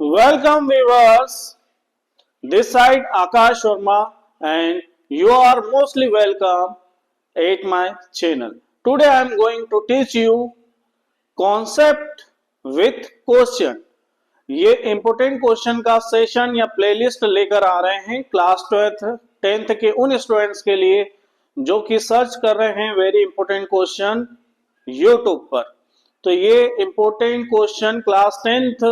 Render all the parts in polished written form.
Welcome viewers, this side Akash Sharma and you are mostly welcome at my channel. Today I am going to teach you concept with question. ये important question का session या playlist लेकर आ रहे हैं class 10th के उन students के लिए जो कि सर्च कर रहे हैं वेरी इंपॉर्टेंट क्वेश्चन यूट्यूब पर। तो ये इम्पोर्टेंट क्वेश्चन क्लास 10th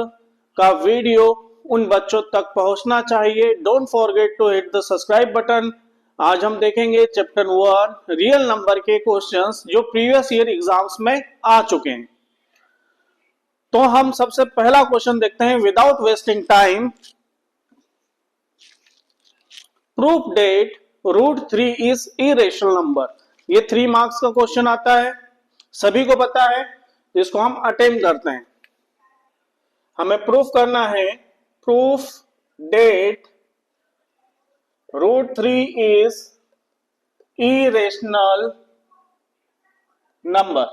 का वीडियो उन बच्चों तक पहुंचना चाहिए। Don't forget to hit the subscribe button. आज हम देखेंगे चैप्टर 1 रियल नंबर के क्वेश्चंस जो प्रीवियस ईयर एग्जाम्स में आ चुके हैं। तो हम सबसे पहला क्वेश्चन देखते हैं without wasting time. Proof that √3 is irrational number. ये 3 मार्क्स का क्वेश्चन आता है, सभी को पता है, जिसको हम अटेम्प्ट करते हैं। हमें प्रूफ करना है proof that √3 is irrational number.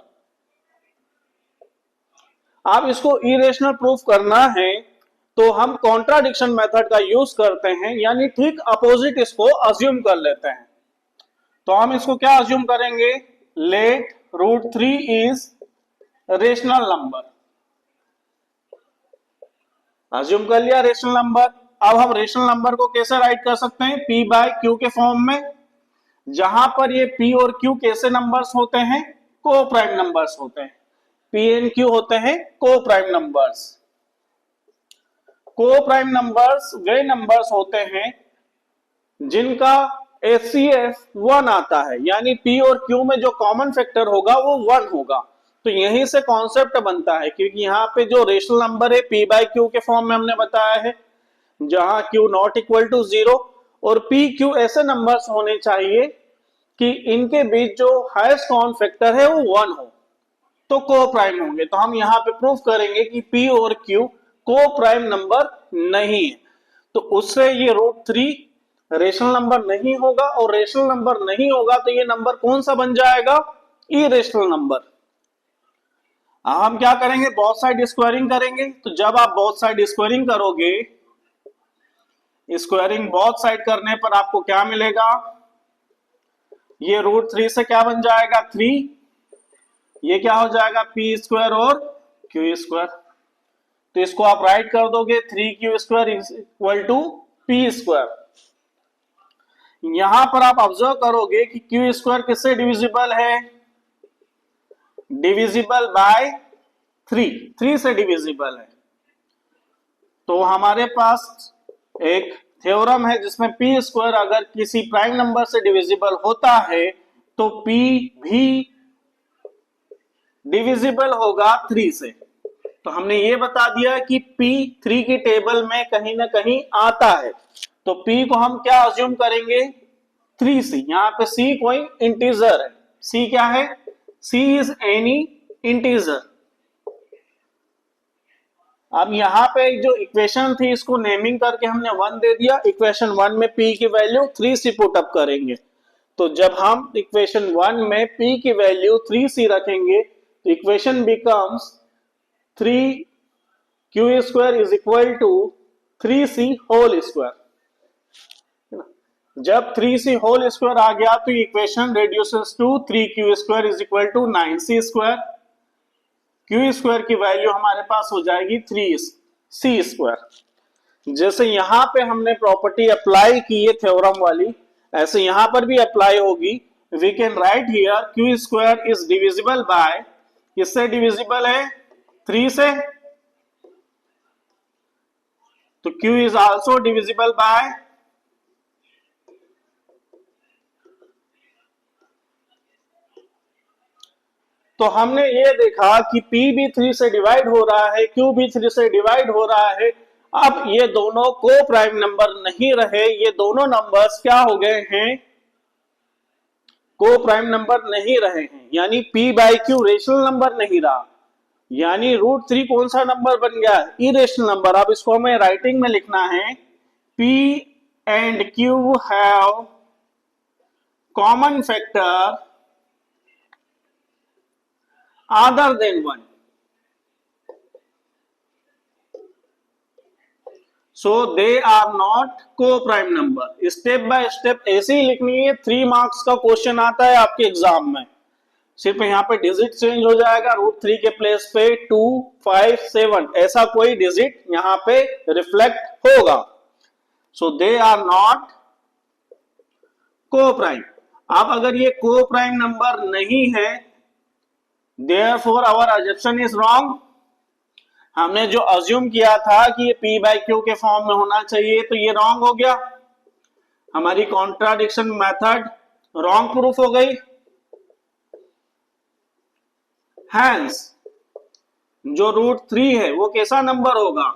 आप इसको इरेशनल प्रूफ करना है तो हम कॉन्ट्राडिक्शन मेथड का यूज करते हैं, यानी ठीक अपोजिट इसको अज्यूम कर लेते हैं। तो हम इसको क्या अज्यूम करेंगे, let √3 is rational number. Assume कर लिया रेशनल नंबर। अब हम रेशनल नंबर को कैसे राइट कर सकते हैं, P/Q के फॉर्म में, जहां पर ये P और Q कैसे नंबर्स होते हैं, को प्राइम नंबर्स होते हैं। P एंड Q होते हैं को प्राइम नंबर्स। को प्राइम नंबर्स वे नंबर्स होते हैं जिनका HCF 1 आता है, यानी P और Q में जो कॉमन फैक्टर होगा वो 1 होगा। तो यहीं से कॉन्सेप्ट बनता है, क्योंकि यहाँ पे जो रेशनल नंबर है P/Q के फॉर्म में हमने बताया है, जहां Q नॉट इक्वल टू 0 और PQ ऐसे नंबर्स होने चाहिए कि इनके बीच जो हाईएस्ट कॉमन फैक्टर है वो 1 हो, तो को प्राइम होंगे। तो हम यहाँ पे प्रूफ करेंगे कि P और Q को प्राइम नंबर नहीं है। तो उससे ये √3 रेशनल नंबर नहीं होगा, और रेशनल नंबर नहीं होगा तो ये नंबर कौन सा बन जाएगा, इरेशनल नंबर। हम क्या करेंगे, बोथ साइड स्क्वायरिंग करेंगे। तो जब आप बोथ साइड स्क्वायरिंग करोगे, स्क्वायरिंग बोथ साइड करने पर आपको क्या मिलेगा, ये √3 से क्या बन जाएगा 3, ये क्या हो जाएगा P² और Q²। तो इसको आप राइट कर दोगे 3Q² = P²। यहां पर आप ऑब्जर्व करोगे कि Q² किससे डिविजिबल है, डिविजिबल बाय 3 से डिविजिबल है। तो हमारे पास एक थ्योरम है जिसमें P² अगर किसी प्राइम नंबर से डिविजिबल होता है तो P भी डिविजिबल होगा 3 से। तो हमने ये बता दिया कि P 3 की टेबल में कहीं ना कहीं आता है। तो P को हम क्या अज्यूम करेंगे, 3C। यहाँ पे C कोई इंटीजर है। C क्या है, C इज एनी इंटीजर। अब यहाँ पे जो इक्वेशन थी इसको नेमिंग करके हमने 1 दे दिया। इक्वेशन 1 में P की वैल्यू 3C पुट अप करेंगे। तो जब हम इक्वेशन 1 में P की वैल्यू 3C रखेंगे तो equation becomes 3Q² = 3C whole square. जब 3C होल स्क्वायर आ गया तो equation reduces to 3Q² = 9C²। Q² की वैल्यू हमारे पास हो जाएगी 3C²। जैसे यहां पे हमने प्रॉपर्टी अप्लाई की है थ्योरम वाली, ऐसे यहां पर भी अप्लाई होगी। We can write here Q² is divisible by, किससे डिविजिबल है, 3 से। तो Q is also divisible by, तो हमने ये देखा कि P भी 3 से डिवाइड हो रहा है, Q भी 3 से डिवाइड हो रहा है। अब ये दोनों को प्राइम नंबर नहीं रहे, ये दोनों नंबर्स क्या हो गए हैं, को प्राइम नंबर नहीं रहे हैं, यानी P/Q रेशनल नंबर नहीं रहा, यानी √3 कौन सा नंबर बन गया, इरेशनल नंबर। अब इसको हमें राइटिंग में लिखना है, P and Q have common factor other than 1। So they are not coprime number. Step by step ऐसे ही लिखनी है। 3 मार्क्स का क्वेश्चन आता है आपके एग्जाम में, सिर्फ यहाँ पे डिजिट चेंज हो जाएगा, √3 के प्लेस पे 2, 5, 7 ऐसा कोई डिजिट यहाँ पे रिफ्लेक्ट होगा। So they are not coprime. अब अगर ये को प्राइम नंबर नहीं है, therefore our assumption is wrong. हमने जो अज्यूम किया था कि ये P बाई Q के फॉर्म में होना चाहिए, तो ये रॉन्ग हो गया। हमारी कॉन्ट्राडिक्शन मेथड रॉन्ग प्रूफ हो गई। हैंस जो √3 है वो कैसा नंबर होगा?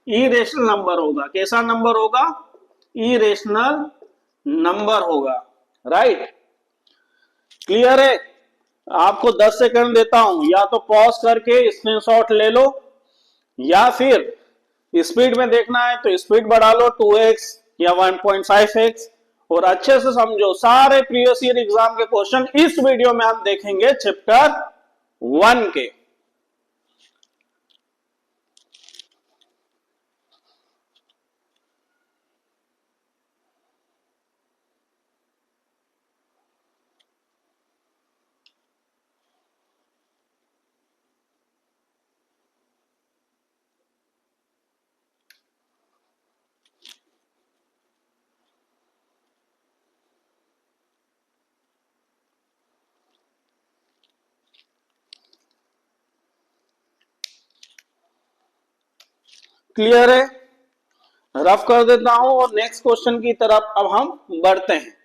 इरेशनल नंबर होगा। कैसा नंबर होगा? इरेशनल नंबर होगा। राइट, क्लियर है? आपको 10 सेकंड देता हूं, या तो पॉज करके स्क्रीनशॉट ले लो, या फिर स्पीड में देखना है तो स्पीड बढ़ा लो 2x या 1.5x, और अच्छे से समझो। सारे प्रीवियस ईयर एग्जाम के क्वेश्चन इस वीडियो में हम देखेंगे चैप्टर 1 के। क्लियर है? रफ कर देता हूं और नेक्स्ट क्वेश्चन की तरफ अब हम बढ़ते हैं।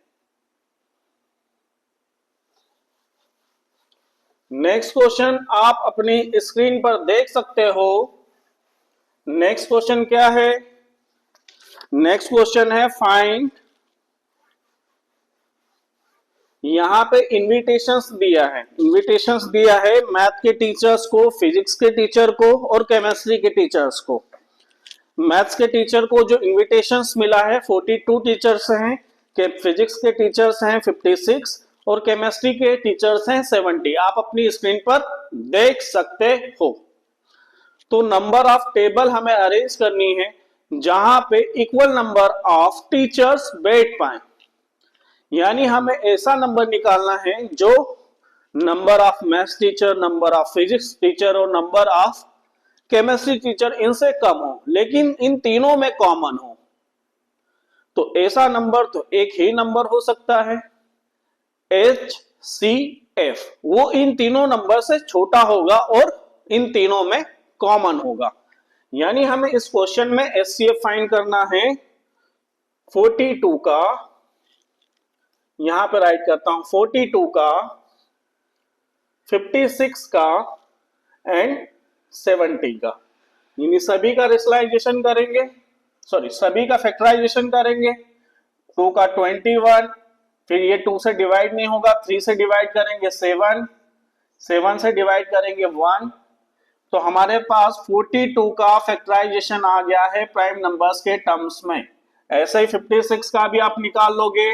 नेक्स्ट क्वेश्चन आप अपनी स्क्रीन पर देख सकते हो। नेक्स्ट क्वेश्चन क्या है? नेक्स्ट क्वेश्चन है फाइंड। यहां पे इनविटेशंस दिया है, इनविटेशंस दिया है मैथ के टीचर्स को, फिजिक्स के टीचर को और केमिस्ट्री के टीचर्स को। मैथ्स के टीचर को जो इनविटेशंस मिला है 42 टीचर्स हैं, के फिजिक्स के टीचर्स हैं 56 और केमिस्ट्री के टीचर्स हैं 70। आप अपनी स्क्रीन पर देख सकते हो। तो नंबर ऑफ टेबल हमें अरेंज करनी है जहां पे इक्वल नंबर ऑफ टीचर्स बैठ पाए, यानी हमें ऐसा नंबर निकालना है जो number of maths teacher, number of physics teacher और नंबर ऑफ केमिस्ट्री टीचर इनसे कम हो, लेकिन इन तीनों में कॉमन हो। तो ऐसा नंबर तो एक ही नंबर हो सकता है, HCF। वो इन तीनों नंबर से छोटा होगा और इन तीनों में कॉमन होगा। यानी हमें इस क्वेश्चन में HCF फाइंड करना है 42 का, यहां पर राइट करता हूं 42 का, 56 का एंड 70 का। यानी सभी का रेशनलाइजेशन करेंगे, सॉरी सभी का फैक्टराइजेशन करेंगे। 2 का 21, फिर ये 2 से डिवाइड नहीं होगा, 3 से डिवाइड करेंगे 7, 7 से डिवाइड करेंगे 1। तो हमारे पास 42 का फैक्टराइजेशन आ गया है प्राइम नंबर्स के टर्म्स में। ऐसे ही 56 का भी आप निकाल लोगे।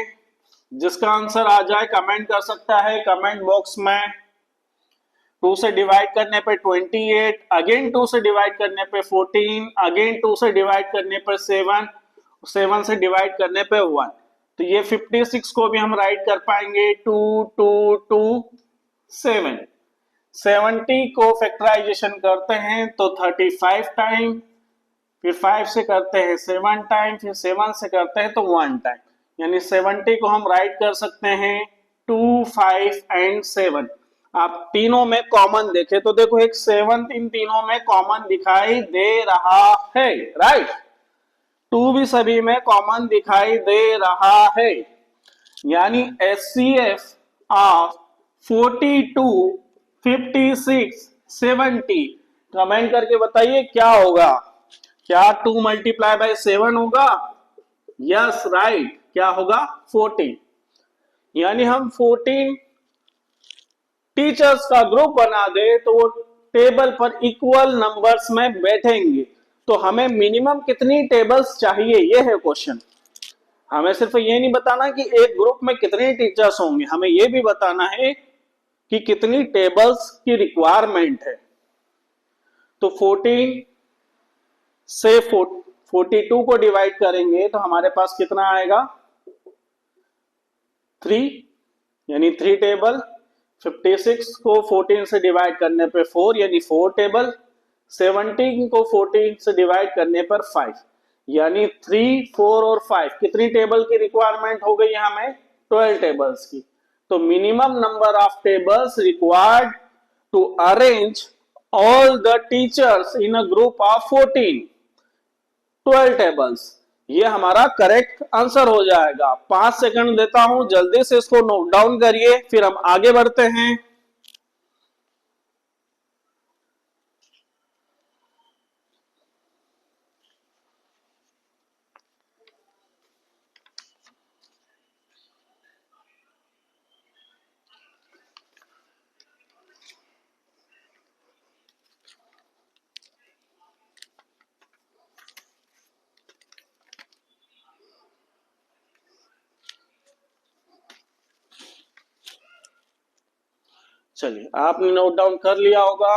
जिसका आंसर आ जाए कमेंट कर सकता है कमेंट बॉक्स में। 2 से डिवाइड करने पे 28, अगेन 2 से डिवाइड करने पे 14, अगेन 2 से डिवाइड करने पे 7, 7 से डिवाइड करने पे 1। तो ये 56 को भी हम राइट कर पाएंगे 2, 2, 2, 7। 70 को फैक्टराइजेशन करते हैं तो 35 टाइम, फिर 5 से करते हैं 7 टाइम, फिर 7 से करते हैं तो 1 टाइम। यानी 70 को हम राइट कर सकते हैं 2, 5 एंड 7। आप तीनों में कॉमन देखें तो देखो एक 7 इन तीनों में कॉमन दिखाई दे रहा है। राइट, 2 भी सभी में कॉमन दिखाई दे रहा है। यानी HCF ऑफ 42, 56, 70 कमेंट करके बताइए क्या होगा। क्या 2 मल्टीप्लाई बाय 7 होगा? यस राइट, क्या होगा? 14। यानी हम 14 टीचर्स का ग्रुप बना दे तो वो टेबल पर इक्वल नंबर्स में बैठेंगे। तो हमें मिनिमम कितनी टेबल्स चाहिए, ये है क्वेश्चन। हमें सिर्फ ये नहीं बताना कि एक ग्रुप में कितने टीचर्स होंगे, हमें ये भी बताना है कि कितनी टेबल्स की रिक्वायरमेंट है। तो 14 से 42 को डिवाइड करेंगे तो हमारे पास कितना आएगा 3, यानी 3 टेबल। 56 को 14 से डिवाइड करने पे 4 यानी 4 टेबल। 17 को 14 से डिवाइड करने पर 5 यानी 3, 4 और 5 कितनी टेबल की रिक्वायरमेंट हो गई हमें 12 टेबल्स की। तो minimum number of tables required to arrange all the teachers in a group of 14 12 tables, ये हमारा करेक्ट आंसर हो जाएगा। 5 सेकंड देता हूं, जल्दी से इसको नोट डाउन करिए, फिर हम आगे बढ़ते हैं। चलिए, आपने नोट डाउन कर लिया होगा।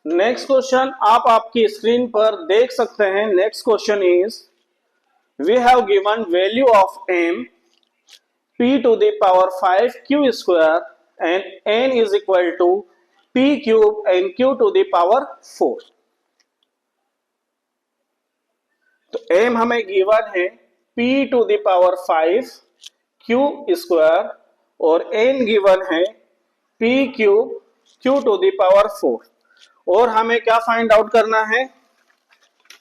नेक्स्ट क्वेश्चन आप आपकी स्क्रीन पर देख सकते हैं। Next question is we have given value of m p to the power 5 q square and n is equal to p cube and q to the power 4। तो m हमें given है p to the power 5 q square और n given है p cube q to the power 4 और हमें क्या find out करना है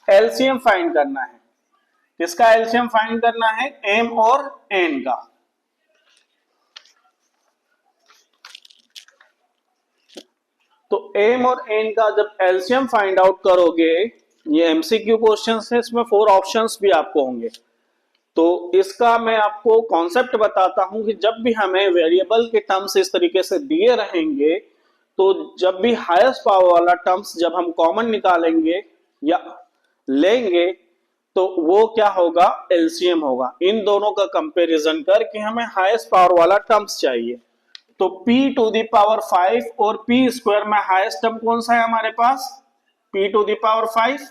एलसीएम फाइंड करना है। किसका एलसीएम फाइंड करना है m और n का। तो m और n का जब एलसीएम फाइंड आउट करोगे, ये एमसीक्यू क्वेश्चन है, इसमें 4 ऑप्शंस भी आपको होंगे। तो इसका मैं आपको कॉन्सेप्ट बताता हूं कि जब भी हमें वेरिएबल के टर्म्स इस तरीके से दिए रहेंगे तो जब भी हाईएस्ट पावर वाला टर्म्स जब हम कॉमन निकालेंगे या लेंगे तो वो क्या होगा एलसीएम होगा। इन दोनों का कंपैरिजन करके हमें हाईएस्ट पावर वाला टर्म्स चाहिए। तो p टू द पावर 5 और p स्क्वायर में हाईएस्ट टर्म कौन सा है हमारे पास p to the power 5,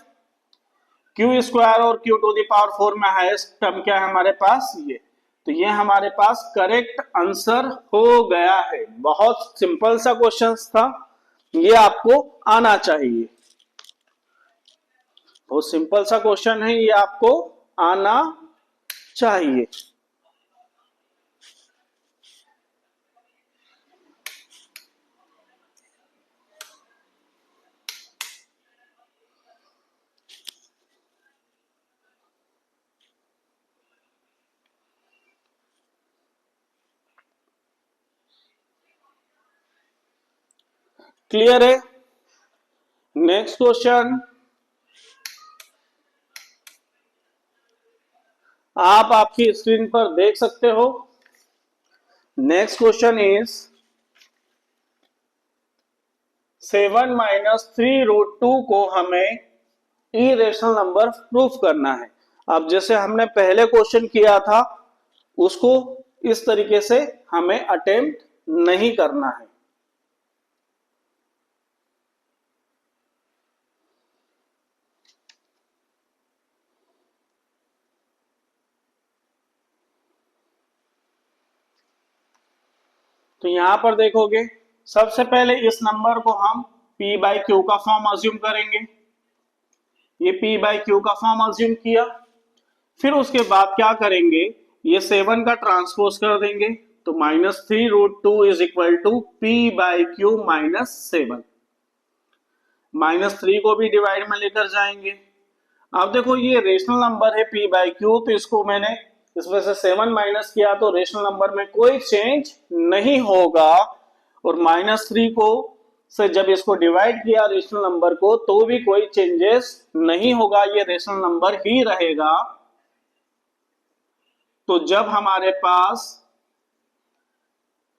q square और q टू द पावर 4 में हाईएस्ट टर्म क्या है हमारे पास ये। तो ये हमारे पास करेक्ट आंसर हो गया है। बहुत सिंपल सा क्वेश्चन था, ये आपको आना चाहिए। बहुत सिंपल सा क्वेश्चन है, ये आपको आना चाहिए। क्लियर है। नेक्स्ट क्वेश्चन आप आपकी स्क्रीन पर देख सकते हो। नेक्स्ट क्वेश्चन इज 7 माइनस 3√2 को हमें इरेशनल नंबर प्रूफ करना है। अब जैसे हमने पहले क्वेश्चन किया था उसको इस तरीके से हमें अटेम्प्ट नहीं करना है। तो यहां पर देखोगे सबसे पहले इस नंबर को हम p बाई क्यू का फॉर्म अज्यूम करेंगे। ये p बाई क्यू का फॉर्म अज्यूम किया, फिर उसके बाद क्या करेंगे ये 7 का ट्रांसपोज कर देंगे। तो -3√2 is equal to p by Q -7। -3 को भी डिवाइड में लेकर जाएंगे। अब देखो ये रेशनल नंबर है p बाई क्यू, तो इसको मैंने इसमें से 7 माइनस किया तो रेशनल नंबर में कोई चेंज नहीं होगा। और -3 को से जब इसको डिवाइड किया रेशनल नंबर को तो भी कोई चेंजेस नहीं होगा, ये रेशनल नंबर ही रहेगा। तो जब हमारे पास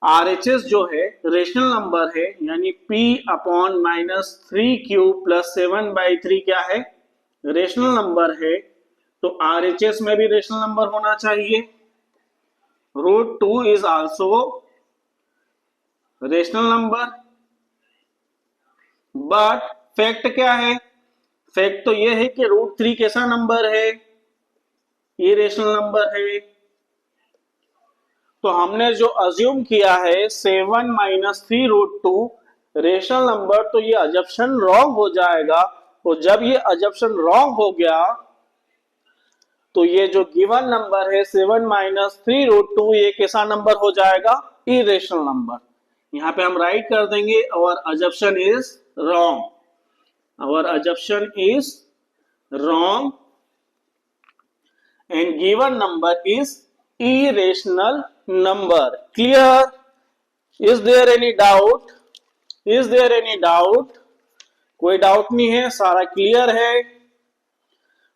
RHS जो है रेशनल नंबर है यानी p अपॉन -3q प्लस 7/3 क्या है रेशनल नंबर है, तो RHS में भी रेशनल नंबर होना चाहिए। √2 is also rational number, but fact क्या है? फैक्ट तो ये है कि √3 कैसा नंबर है? इरेशनल नंबर है। तो हमने जो अज्यूम किया है 7 माइनस 3√2 रेशनल नंबर, तो ये अजप्शन रॉन्ग हो जाएगा। और जब ये अजप्शन रॉन्ग हो गया तो ये जो गिवन नंबर है 7 माइनस 3√2 ये कैसा नंबर हो जाएगा? Irrational number. यहाँ पे हम राइट कर देंगे और assumption is wrong, our assumption is wrong and given number is irrational number. Clear? Is there any doubt? Is there any doubt? कोई डाउट नहीं है, सारा क्लियर है।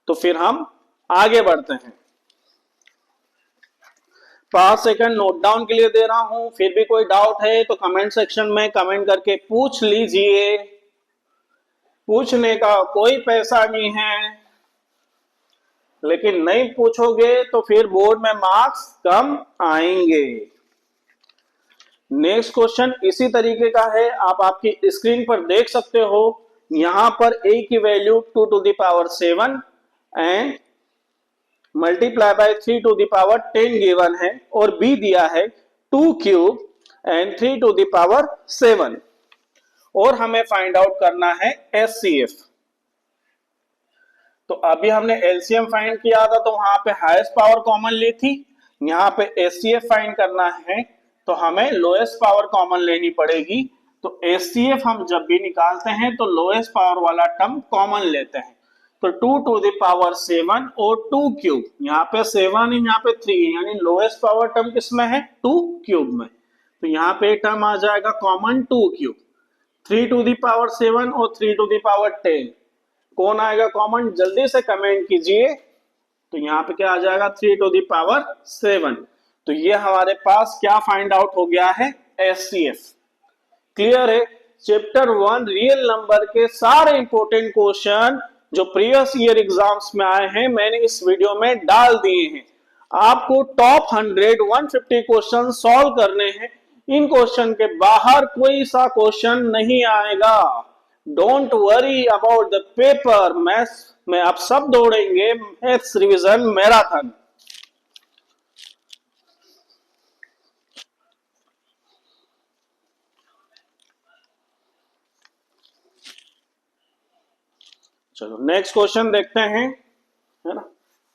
तो फिर हम आगे बढ़ते हैं। 5 सेकंड नोट डाउन के लिए दे रहा हूं, फिर भी कोई डाउट है तो कमेंट सेक्शन में कमेंट करके पूछ लीजिए। पूछने का कोई पैसा नहीं है, लेकिन नहीं पूछोगे तो फिर बोर्ड में मार्क्स कम आएंगे। नेक्स्ट क्वेश्चन इसी तरीके का है, आप आपकी स्क्रीन पर देख सकते हो। यहां पर a की value 2 to the power 7 and multiply by 3 to the power 10 given है, और b दिया है 2 cube and 3 to the power 7, और हमें फाइंड आउट करना है एचसीएफ। तो अभी हमने एलसीएम फाइंड किया था तो वहां पे हाईएस्ट पावर कॉमन ली थी, यहाँ पे एचसीएफ फाइंड करना है तो हमें लोएस्ट पावर कॉमन लेनी पड़ेगी। तो एचसीएफ हम जब भी निकालते हैं तो लोएस्ट पावर वाला टर्म कॉमन लेते हैं। तो 2 to the power 7 और 2 क्यूब, यहाँ पे 7 है, यहाँ पे 3, यानी लोएस्ट पावर टर्म किसमें है? 2 क्यूब में। तो यहाँ पे टर्म आ जाएगा common 2 cube. 3 to the power 7 और 3 to the power 10 कौन आएगा कॉमन? जल्दी से कमेंट कीजिए। तो यहाँ पे क्या आ जाएगा? 3 to the power 7। तो ये हमारे पास क्या फाइंड आउट हो गया है? एचसीएफ। क्लियर है? चैप्टर 1 रियल नंबर के सारे इंपॉर्टेंट क्वेश्चन जो प्रीवियस ईयर एग्जाम्स में आए हैं मैंने इस वीडियो में डाल दिए हैं। आपको टॉप 150 क्वेश्चन सॉल्व करने हैं। इन क्वेश्चन के बाहर कोई सा क्वेश्चन नहीं आएगा। Don't worry about the paper. Maths में आप सब दौड़ेंगे मैथ्स रिवीजन मैराथन। चलो नेक्स्ट क्वेश्चन देखते हैं, है ना।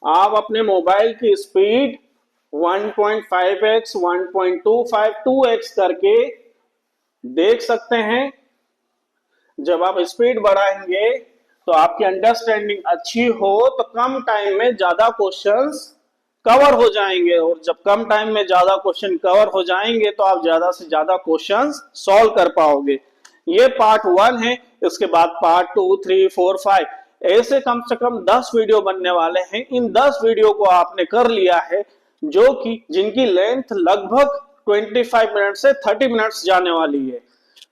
आप अपने मोबाइल की स्पीड 1.5x 1.25 2x करके देख सकते हैं। जब आप स्पीड बढ़ाएंगे तो आपकी अंडरस्टैंडिंग अच्छी हो तो कम टाइम में ज्यादा क्वेश्चंस कवर हो जाएंगे, और जब कम टाइम में ज्यादा क्वेश्चन कवर हो जाएंगे तो आप ज्यादा से ज्यादा क्वेश्चंस सॉल्व कर पाओगे। ये पार्ट 1 है, इसके बाद पार्ट 2 3 4 5 ऐसे कम से कम 10 वीडियो बनने वाले हैं। इन 10 वीडियो को आपने कर लिया है, जो कि जिनकी लेंथ लगभग 25 मिनट से 30 मिनट्स जाने वाली है,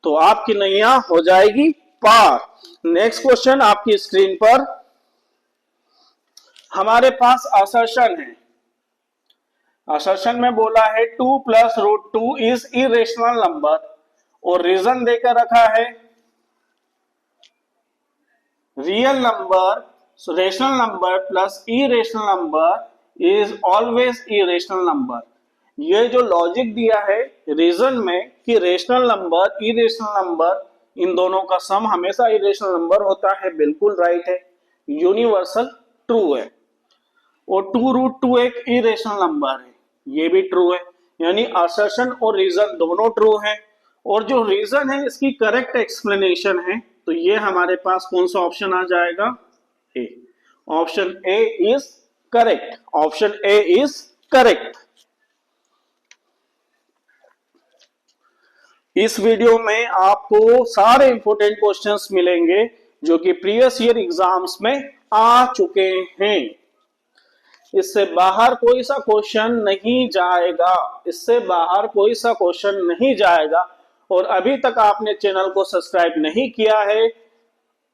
तो आपकी नैया हो जाएगी पार। नेक्स्ट क्वेश्चन आपकी स्क्रीन पर हमारे पास असर्शन है। असर्शन में बोला है 2 + √2 इज इरेशनल नंबर, और रीजन देकर रखा है real number rational number plus irrational number is always irrational number. ये जो लॉजिक दिया है रीजन में कि rational number irrational number in दोनों का सम हमेशा इरेशनल नंबर होता है, बिल्कुल राइट है, यूनिवर्सल ट्रू है। और 2√2 एक इरेशनल नंबर है, ये भी ट्रू है। यानी असर्शन और रीजन दोनों ट्रू है। और जो रीजन है इसकी करेक्ट एक्सप्लेनेशन है, तो ये हमारे पास कौन सा ऑप्शन आ जाएगा? A. Option A is correct. Option A is correct. इस वीडियो में आपको सारे इंपॉर्टेंट क्वेश्चंस मिलेंगे जो कि प्रीवियस ईयर एग्जाम्स में आ चुके हैं। इससे बाहर कोई सा क्वेश्चन नहीं जाएगा, इससे बाहर कोई सा क्वेश्चन नहीं जाएगा। और अभी तक आपने चैनल को सब्सक्राइब नहीं किया है,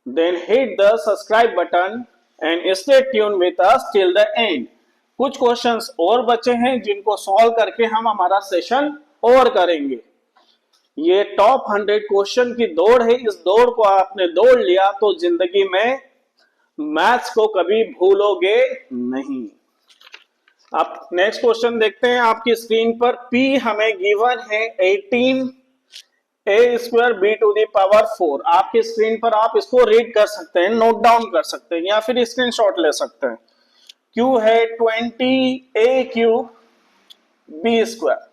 then hit the subscribe button and stay tune with us till the end. कुछ क्वेश्चंस और बचे हैं जिनको सॉल्व करके हम हमारा सेशन ओवर करेंगे। ये टॉप 100 क्वेश्चन की दौड़ है। इस दौड़ को आपने दौड़ लिया तो जिंदगी में मैथ्स को कभी भूलोगे नहीं। अब नेक्स्ट क्वेश्चन देखते हैं आपकी स्क्रीन पर। P हमें गिवन है 18 a square b to the power 4। आपकी स्क्रीन पर आप इसको रीड कर सकते हैं, नोट डाउन कर सकते हैं या फिर स्क्रीनशॉट ले सकते हैं। Q है 20 ए क्यूब बी स्क्वायर।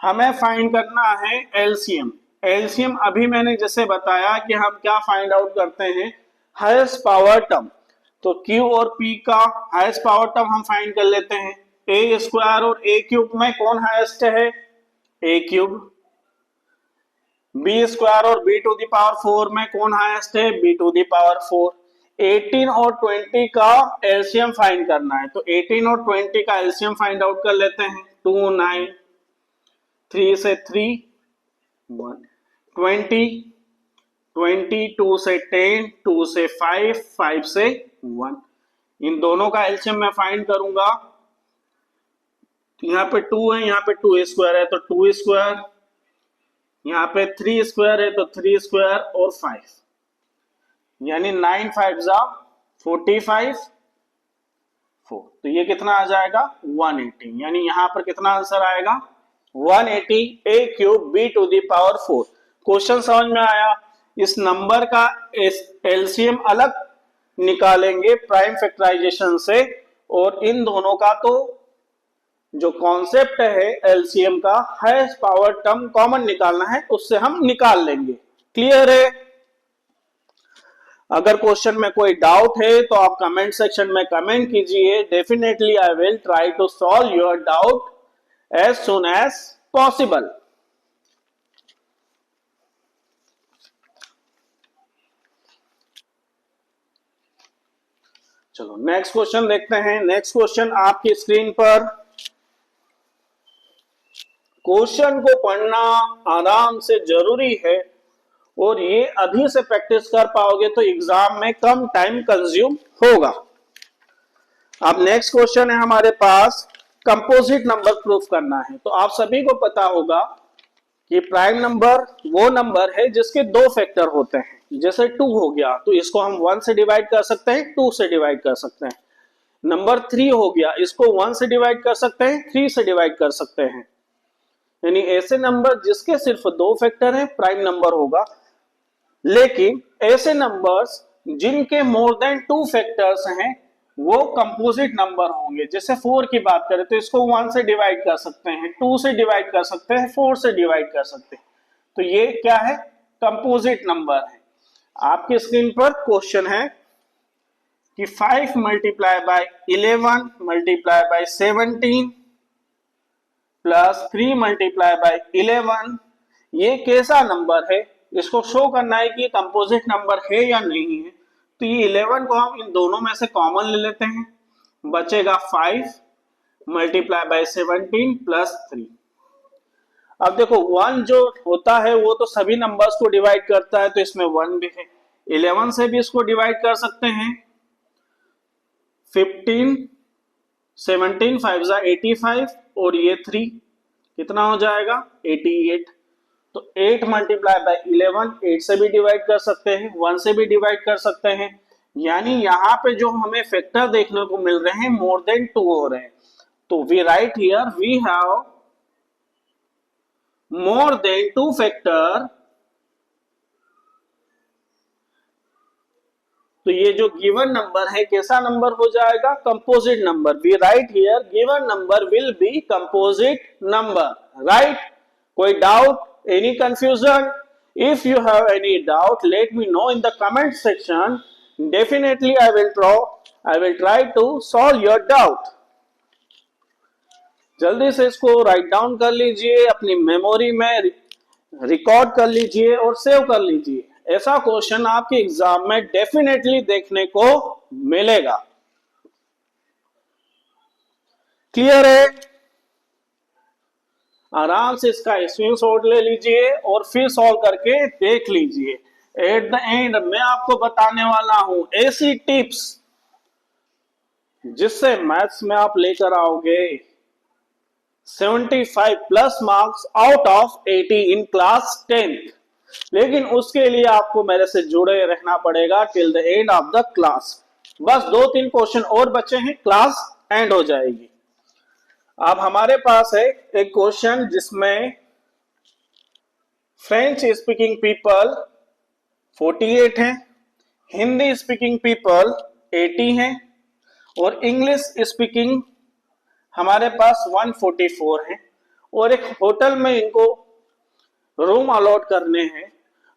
हमें फाइंड करना है एलसीएम। एलसीएम अभी मैंने जैसे बताया कि हम क्या फाइंड आउट करते हैं, हाईएस्ट पावर टर्म। तो Q और P का हाईएस्ट पावर टर्म हम फाइंड कर लेते हैं। ए स्क्वायर और ए क्यूब में कौन हाईएस्ट है, ए क्यूब। बी स्क्वायर और बी टू दी पावर 4 में कौन हाईएस्ट है, बी टू दी पावर 4। 18 और 20 का एलसीएम फाइंड करना है, तो 18 और 20 का एलसीएम फाइंड आउट कर लेते हैं। 2 9, 3 से 3 1, 20 20, 2 से 10, 2 से 5, 5 से 1। इन दोनों का एलसीएम मैं फाइंड करूंगा। यहाँ पे 2 है, यहाँ पे 2 स्क्वायर है तो 2 स्क्वायर, यहाँ पे 3 स्क्वायर है तो 3 स्क्वायर और 5, यानी 9 5 जा 45 4। तो ये कितना आ जाएगा 180, यानी यहाँ पर कितना आंसर आएगा 180 A cube B to the power 4। Question समझ में आया। इस नंबर का एलसीएम अलग निकालेंगे प्राइम फैक्टराइजेशन से, और इन दोनों का तो जो कॉन्सेप्ट है एलसीएम का, हाईएस्ट पावर टर्म कॉमन निकालना है, उससे हम निकाल लेंगे। क्लियर है। अगर क्वेश्चन में कोई डाउट है तो आप कमेंट सेक्शन में कमेंट कीजिए। Definitely I will try to solve your doubt as soon as possible. चलो नेक्स्ट क्वेश्चन देखते हैं। नेक्स्ट क्वेश्चन आपकी स्क्रीन पर। क्वेश्चन को पढ़ना आराम से जरूरी है, और ये अभी से प्रैक्टिस कर पाओगे तो एग्जाम में कम टाइम कंज्यूम होगा। अब नेक्स्ट क्वेश्चन है हमारे पास, कंपोजिट नंबर प्रूफ करना है। तो आप सभी को पता होगा कि प्राइम नंबर वो नंबर है जिसके 2 फैक्टर होते हैं। जैसे 2 हो गया तो इसको हम 1 से डिवाइड कर सकते हैं, 2 से डिवाइड कर सकते हैं। नंबर 3 हो गया, इसको 1 से डिवाइड कर सकते हैं, 3 से डिवाइड कर सकते हैं। यानी ऐसे नंबर जिसके सिर्फ 2 फैक्टर हैं प्राइम नंबर होगा। लेकिन ऐसे नंबर्स जिनके मोर देन 2 फैक्टर्स हैं वो कंपोजिट नंबर होंगे। जैसे 4 की बात करें तो इसको 1 से डिवाइड कर सकते हैं, 2 से डिवाइड कर सकते हैं, 4 से डिवाइड कर सकते हैं। तो ये क्या है, कंपोजिट नंबर है। आपकी स्क्रीन पर क्वेश्चन है कि 5 multiply by 11 multiply by 17 plus 3 multiply by 11 ये कैसा नंबर है। इसको शो करना है कि कंपोजिट नंबर है या नहीं है। तो ये 11 को हम इन दोनों में से कॉमन ले लेते हैं, बचेगा 5 मल्टीप्लाई बाय 17 प्लस 3। अब देखो 1 जो होता है वो तो सभी नंबर्स को डिवाइड करता है, तो इसमें 1 भी है। 11 से भी इसको डिवाइड कर सकते हैं। 15 17 5 जा 85 और ये 3 कितना हो जाएगा 88। तो 8 मल्टीप्लाई बाय 11, 8 से भी डिवाइड कर सकते हैं, 1 से भी डिवाइड कर सकते हैं। यानी यहाँ पे जो हमें फैक्टर देखने को मिल रहे हैं मोर देन 2 हो रहे हैं। तो we write here we have more than 2 factor. तो ये जो गिवन नंबर है कैसा नंबर हो जाएगा, composite number. We write here given number will be composite number, right. कोई doubt, any confusion? If you have any doubt, let me know in the comment section. Definitely I will try to solve your doubt. जल्दी से इसको write down कर लीजिए, अपनी memory में record कर लीजिए और सेव कर लीजिए। ऐसा क्वेश्चन आपके एग्जाम में डेफिनेटली देखने को मिलेगा। क्लियर है। आराम से इसका स्क्रीनशॉट ले लीजिए और फिर सॉल्व करके देख लीजिए। एट द एंड मैं आपको बताने वाला हूं ऐसी टिप्स जिससे मैथ्स में आप लेकर आओगे 75 plus marks out of 80 in class 10th। लेकिन उसके लिए आपको मेरे से जुड़े रहना पड़ेगा till the end of the class. बस 2-3 क्वेश्चन और बचे हैं, क्लास एंड हो जाएगी। अब हमारे पास है एक क्वेश्चन जिसमें फ्रेंच स्पीकिंग पीपल 48 हैं, हिंदी स्पीकिंग पीपल 80 हैं और इंग्लिश स्पीकिंग हमारे पास 144 हैं और एक होटल में इनको रूम अलॉट करने हैं।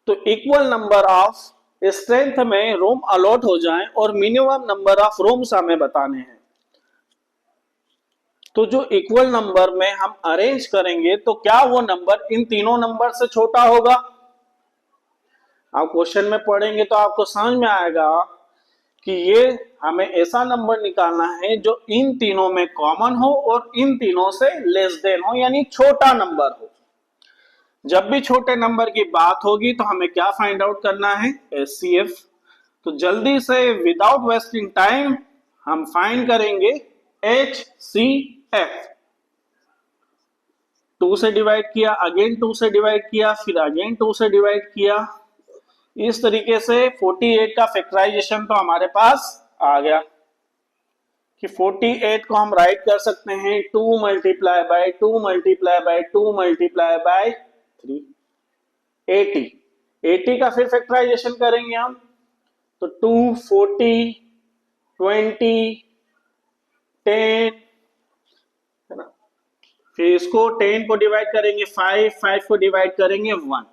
तो इक्वल नंबर ऑफ स्ट्रेंथ में रूम अलॉट हो जाएं और मिनिमम नंबर ऑफ रूम्स हमें बताने हैं। तो जो इक्वल नंबर में हम अरेंज करेंगे तो क्या वो नंबर इन तीनों नंबर से छोटा होगा? आप क्वेश्चन में पढ़ेंगे तो आपको समझ में आएगा कि ये हमें ऐसा नंबर निकालना है जो इन तीनों में कॉमन हो और इन तीनों से लेस देन हो, यानी छोटा नंबर हो। जब भी छोटे नंबर की बात होगी तो हमें क्या फाइंड आउट करना है? HCF। तो जल्दी से विदाउट वेस्टिंग टाइम हम फाइंड करेंगे HCF। 2 से डिवाइड किया, अगेन 2 से डिवाइड किया, फिर अगेन 2 से डिवाइड किया। इस तरीके से 48 का फैक्टराइजेशन तो हमारे पास आ गया कि 48 को हम राइट कर सकते हैं 2 multiply by 2 multiply by 2 multiply by 3, 80। 80 का फिर फैक्टराइजेशन करेंगे हम तो 2, 40, 20, 10 है ना। फिर इसको 10 को डिवाइड करेंगे 5 को डिवाइड करेंगे 1।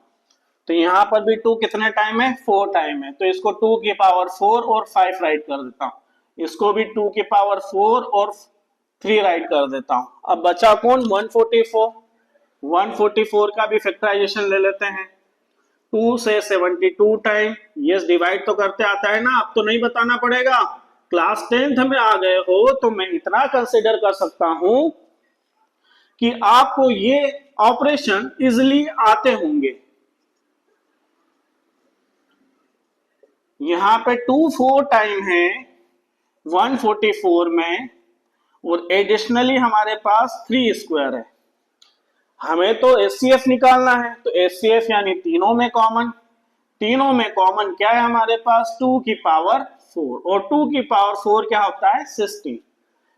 तो यहां पर भी 2 कितने टाइम है? 4 टाइम है। तो इसको 2 की पावर 4 और 5 राइट कर देता हूं। इसको भी 2 की पावर 4 और 3 राइट कर देता हूं। अब बचा कौन? 144। 144 का भी फैक्टराइजेशन ले लेते हैं 2 से 72 टाइम। यस, डिवाइड तो करते आता है ना, अब तो नहीं बताना पड़ेगा। क्लास 10th में आ गए हो तो मैं इतना कंसिडर कर सकता हूं कि आपको ये ऑपरेशन इजिली आते होंगे। यहां पे 2 4 टाइम है 144 में और एडिशनली हमारे पास 3 स्क्वायर है। हमें तो HCF निकालना है, तो HCF यानी तीनों में कॉमन। तीनों में कॉमन क्या है हमारे पास? 2 की पावर 4 और 2 की पावर 4 क्या होता है? 16।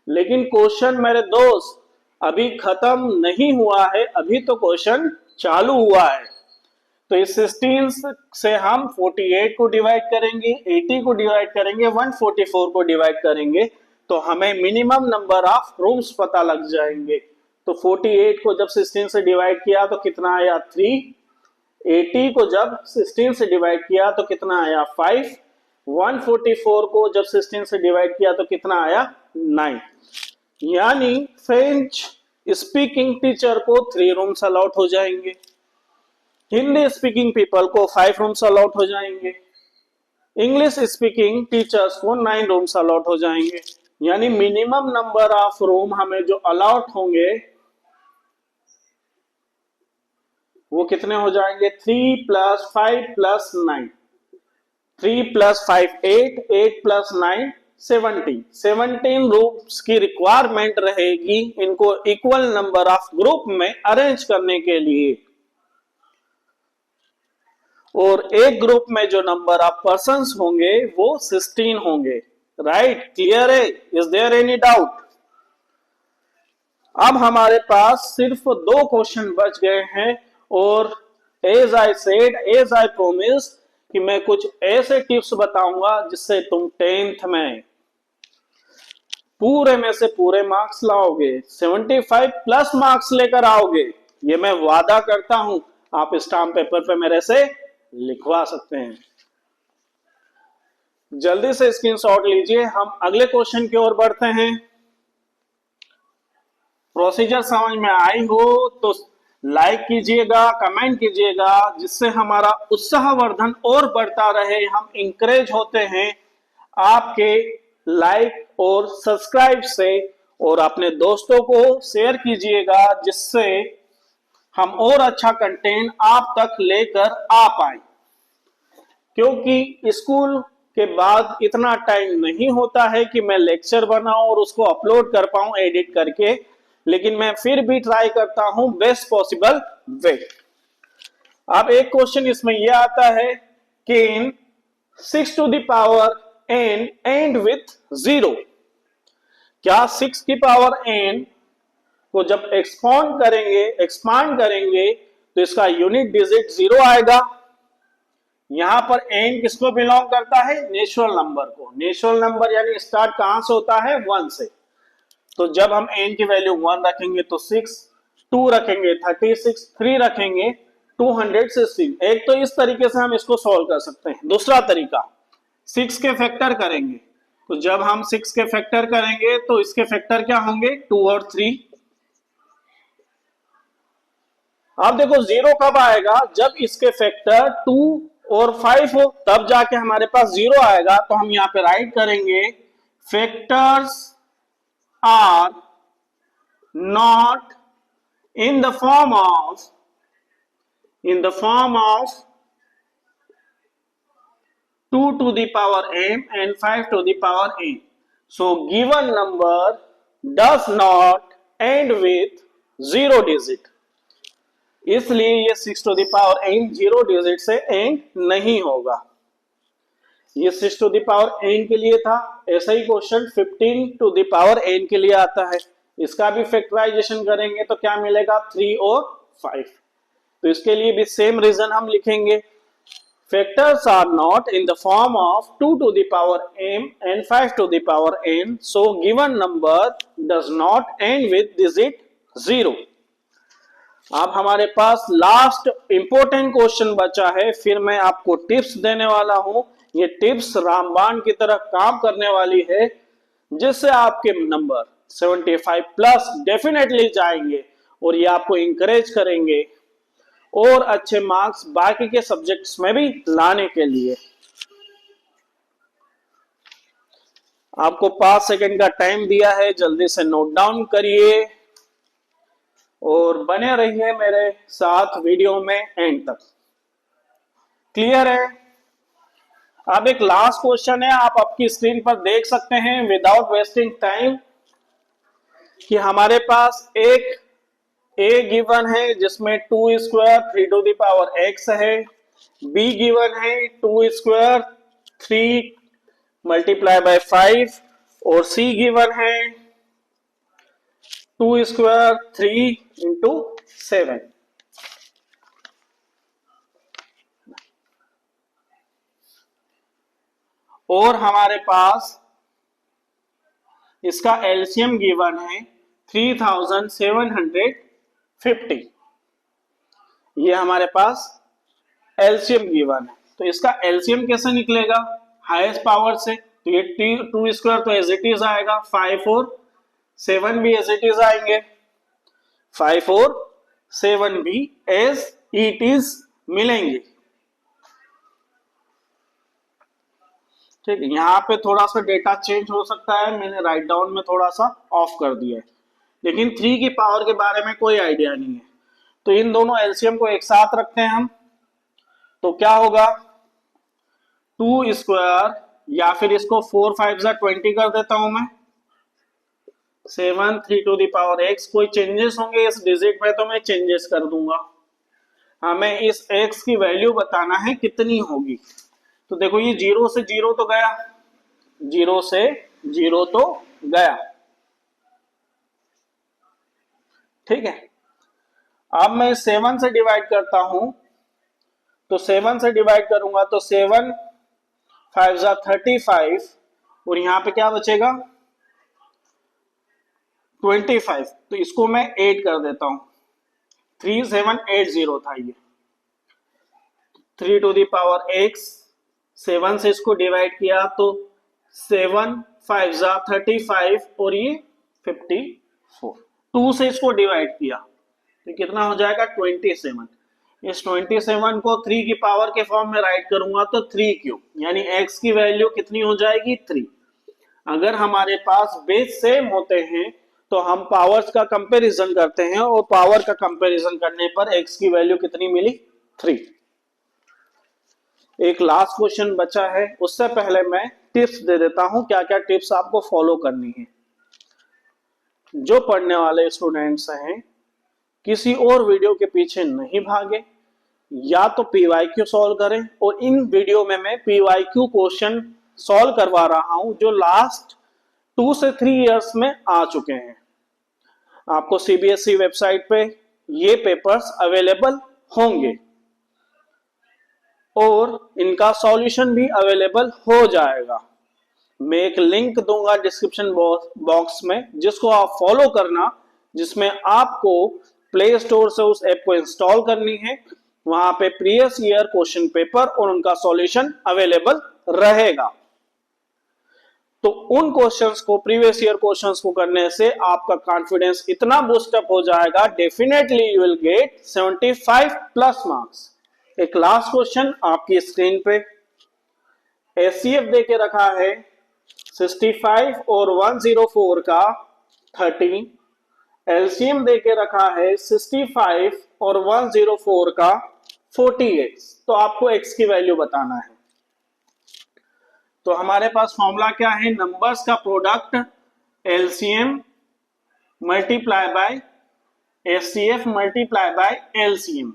लेकिन क्वेश्चन मेरे दोस्त अभी खत्म नहीं हुआ है, अभी तो क्वेश्चन चालू हुआ है। तो इस 16 से हम 48 को डिवाइड करेंगे, 80 को डिवाइड करेंगे, 144 को डिवाइड करेंगे तो हमें मिनिमम नंबर ऑफ रूम्स पता लग जाएंगे। तो 48 को जब 16 से डिवाइड किया तो कितना आया? 3। 80 को जब 16 से डिवाइड किया तो कितना आया? 5। 144 को जब 16 से डिवाइड किया तो कितना आया? 9। यानी फ्रेंच स्पीकिंग टीचर को 3 रूम्स अलॉट हो जाएंगे, हिंदी स्पीकिंग पीपल को 5 रूम्स अलॉट हो जाएंगे, इंग्लिश स्पीकिंग टीचर्स को 9 रूम्स अलॉट हो जाएंगे। यानी मिनिमम नंबर ऑफ रूम हमें जो अलॉट होंगे वो कितने हो जाएंगे? 3 + 5 + 9। 3 + 5 8, 8 + 9 17। 17 रूम्स की रिक्वायरमेंट रहेगी इनको इक्वल नंबर ऑफ ग्रुप में अरेंज करने के लिए। और एक ग्रुप में जो नंबर ऑफ पर्संस होंगे वो 16 होंगे। राइट, क्लियर है? Is there any doubt? अब हमारे पास सिर्फ 2 क्वेश्चन बच गए हैं और as I said, as I promise कि मैं कुछ ऐसे टिप्स बताऊंगा जिससे तुम 10th में पूरे में से पूरे मार्क्स लाओगे, 75 प्लस मार्क्स लेकर आओगे। ये मैं वादा करता हूं, आप स्टाम्प पेपर पे मेरे से लिखवा सकते हैं। जल्दी से स्क्रीनशॉट लीजिए, हम अगले क्वेश्चन की ओर बढ़ते हैं। प्रोसीजर समझ में आई हो तो लाइक कीजिएगा, कमेंट कीजिएगा, जिससे हमारा उत्साहवर्धन और बढ़ता रहे। हम इंकरेज होते हैं आपके लाइक और सब्सक्राइब से, और अपने दोस्तों को शेयर कीजिएगा जिससे हम और अच्छा कंटेंट आप तक लेकर आ पाए। क्योंकि स्कूल के बाद इतना टाइम नहीं होता है कि मैं लेक्चर बनाऊं और उसको अपलोड कर पाऊं एडिट करके। लेकिन मैं फिर भी ट्राई करता हूं बेस्ट पॉसिबल वे। अब एक क्वेश्चन इसमें यह आता है कि इन 6 to the power n end with 0, क्या 6 की पावर n को जब एक्सपांड करेंगे तो इसका यूनिट डिजिट 0 आएगा। यहां पर n किसको बिलोंग करता है? नेचुरल नंबर को। नेचुरल नंबर यानी स्टार्ट कहां से होता है? 1 से। तो जब हम n की वैल्यू 1 रखेंगे तो 6, 2 रखेंगे 36, 3 रखेंगे 216। एक तो इस तरीके से हम इसको सॉल्व कर सकते हैं। दूसरा तरीका 6 के फैक्टर करेंगे। तो जब हम 6 के फैक्टर करेंगे तो इसके फैक्टर क्या होंगे? 2 और 3। अब देखो 0 कब आएगा? जब इसके फैक्टर 2 और 5 हो, तब जाके हमारे पास 0 आएगा। तो हम यहां पे राइट करेंगे factors are not in the form of 2 to the power m and 5 to the power n. So given number does not end with 0 digit. इसलिए ये 6 to the power n 0 digit से एंड नहीं होगा। ये 6 to the power n के लिए था। ऐसा ही question 15 to the power n के लिए आता है। इसका भी फैक्टराइजेशन करेंगे तो क्या मिलेगा? 3 और 5। तो इसके लिए भी सेम रीजन हम लिखेंगे। Factors are not in the form of 2 to the power m and 5 to the power n. So given number does not end with digit 0. अब हमारे पास लास्ट इंपॉर्टेंट क्वेश्चन बचा है। फिर मैं आपको टिप्स देने वाला हूं। ये टिप्स रामबाण की तरह काम करने वाली है, जिससे आपके नंबर 75 प्लस डेफिनेटली जाएंगे और ये आपको इंकरेज करेंगे और अच्छे मार्क्स बाकी के सब्जेक्ट्स में भी लाने के लिए। आपको 5 सेकंड का टाइम दिया है, जल्दी से नोट डाउन करिए और बने रहिए मेरे साथ वीडियो में एंड तक। क्लियर है? अब एक लास्ट क्वेश्चन है, आप आपकी स्क्रीन पर देख सकते हैं विदाउट वेस्टिंग टाइम कि हमारे पास एक a गिवन है जिसमें 2 square 3 to the power x है। b गिवन है 2 स्क्वायर 3 मल्टीप्लाई बाय 5 और c गिवन है 2 स्क्वायर 3 इंटू 7। और हमारे पास इसका एलसीएम गिवन है 3750। ये हमारे पास एलसीएम गिवन है। तो इसका एलसीएम कैसे निकलेगा? हाईएस्ट पावर से। तो ये 2 स्क्वायर तो एज इट इज आएगा, 5 और 7 भी एज इट इज आएंगे, 5 और 7 भी एज इट इज मिलेंगे। ठीक है, यहां पे थोड़ा सा डेटा चेंज हो सकता है, मैंने राइट डाउन में थोड़ा सा ऑफ कर दिया है, लेकिन 3 की पावर के बारे में कोई आइडिया नहीं है। तो इन दोनों एलसीएम को एक साथ रखते हैं हम, तो क्या होगा? 2 स्क्वायर या फिर इसको 4 5 20 कर देता हूं मैं, 7 3 टू द पावर x। कोई चेंजेस होंगे इस डिजिट में तो मैं चेंजेस कर दूंगा। हमें इस x की वैल्यू बताना है कितनी होगी। तो देखो ये 0 से 0 तो गया, 0 से 0 तो गया। ठीक है, अब मैं 7 से डिवाइड करता हूं, तो 7 से डिवाइड करूंगा तो 7 5 35 और यहां पे क्या बचेगा? 25। तो इसको मैं 8 कर देता हूं, 3780 था ये। 3 टू द पावर x, 7 से इसको डिवाइड किया तो 7 5 35 और ये 54। 2 से इसको डिवाइड किया तो कितना हो जाएगा? 27। इस 27 को 3 की पावर के फॉर्म में राइट करूंगा तो 3 क्यूब, यानी x की वैल्यू कितनी हो जाएगी? 3। अगर हमारे पास बेस सेम होते हैं तो हम पावर्स का कंपैरिजन करते हैं और पावर का कंपैरिजन करने पर x की वैल्यू कितनी मिली? 3। एक लास्ट क्वेश्चन बचा है, उससे पहले मैं टिप्स दे देता हूं क्या क्या टिप्स आपको फॉलो करनी है। जो पढ़ने वाले स्टूडेंट्स हैं किसी और वीडियो के पीछे नहीं भागे, या तो पीवाईक्यू सॉल्व करें, और इन वीडियो में मैं पीवाईक्यू क्वेश्चन सॉल्व करवा रहा हूं जो लास्ट 2 से 3 इयर्स में आ चुके हैं। आपको सीबीएसई वेबसाइट पे ये पेपर्स अवेलेबल होंगे और इनका सॉल्यूशन भी अवेलेबल हो जाएगा। मैं एक लिंक दूंगा डिस्क्रिप्शन बॉक्स में, जिसको आप फॉलो करना, जिसमें आपको प्ले स्टोर से उस ऐप को इंस्टॉल करनी है। वहां पे प्रीवियस ईयर क्वेश्चन पेपर और उनका सॉल्यूशन अवेलेबल रहेगा। तो उन क्वेश्चंस को, प्रीवियस ईयर क्वेश्चंस को करने से आपका कॉन्फिडेंस इतना बूस्टअप हो जाएगा, definitely you will get 75 plus marks. एक लास्ट क्वेश्चन आपकी स्क्रीन पे, एचसीएफ दे के रखा है 65 और 104 का 30, एलसीएम दे के रखा है 65 और 104 का 48। तो आपको x की वैल्यू बताना है। तो हमारे पास फॉर्मूला क्या है, नंबर्स का product LCM multiply by HCF multiply by LCM.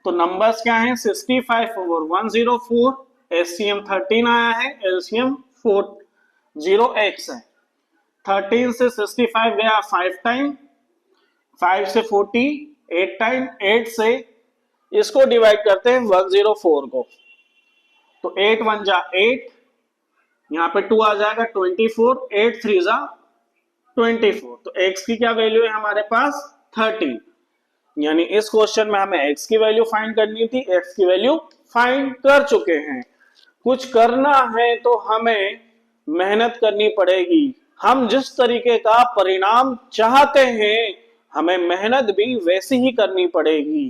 तो नंबर्स क्या है, 65 और 104, एचसीएम 13 आया है, एलसीएम 40x है। 13 से 65 गया 5 टाइम, 5 से 40 8 टाइम, 8 से इसको डिवाइड करते हैं 104 को, तो 8 1 जा 8, यहां पे 2 आ जाएगा 24, 8 3 जा 24। तो x की क्या वैल्यू है हमारे पास 30, यानी इस क्वेश्चन में हमें x की वैल्यू फाइंड करनी थी, x की वैल्यू फाइंड कर चुके हैं। कुछ करना है तो हमें मेहनत करनी पड़ेगी। हम जिस तरीके का परिणाम चाहते हैं हमें मेहनत भी वैसी ही करनी पड़ेगी।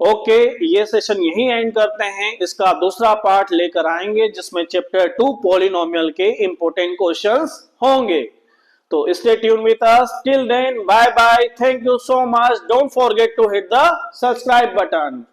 ओके, ये सेशन यही एंड करते हैं। इसका दूसरा पार्ट लेकर आएंगे जिसमें चैप्टर 2 पॉलिनोमियल के इंपॉर्टेंट क्वेश्चंस होंगे। तो stay tune with us, till then bye bye, thank you so much, don't forget to hit the subscribe button.